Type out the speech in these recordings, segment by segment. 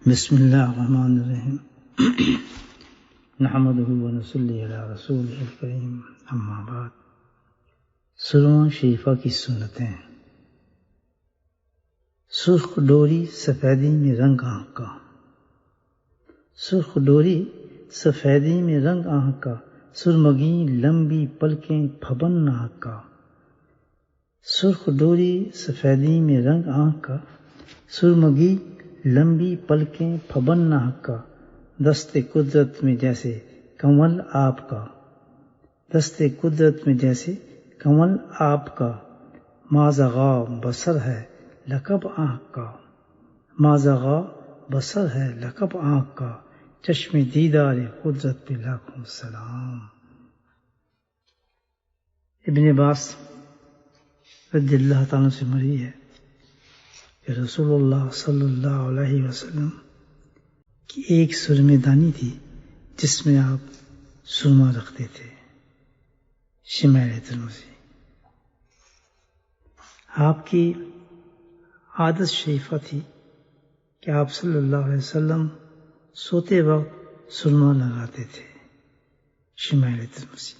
بسم اللہ الرحمن الرحیم نحمدہ ونصلی علی رسولہ الکریم اما بعد۔ سرواں شریفہ کی سنتیں۔ سرخ ڈوری سفیدی میں رنگ آنکھ کا، سرخ ڈوری سفیدی میں رنگ آنکھ کا، سرمگی لمبی پلکیں پھبن ناک کا۔ سرخ ڈوری سفیدی میں رنگ آنکھ کا، سرمگی لمبی پلکیں پھبن ناک کا۔ دست قدرت میں جیسے کنول آپ کا، دست قدرت میں جیسے کنول آپ کا۔ مازغا بصر ہے لقب آنکھ کا، مازغا بصر ہے لقب آنکھ کا۔ چشم دیدار قدرت پہ لاکھوں سلام۔ ابن عباس رضی اللہ تعالیٰ سے مروی ہے کہ رسول اللہ صلی اللہ علیہ وسلم کی ایک سرمے دانی تھی جس میں آپ سرما رکھتے تھے۔ شمائل ترمذی۔ آپ کی عادت شریفہ تھی کہ آپ صلی اللہ علیہ وسلم سوتے وقت سرما لگاتے تھے۔ شمائل ترمذی۔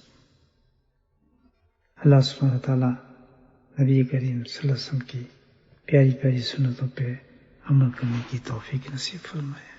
اللہ سبحانہ وتعالیٰ نبی کریم صلی اللہ علیہ وسلم کی پیاری پیاری سنتوں پہ عمل کرنے کی توفیق نصیب فرمائے۔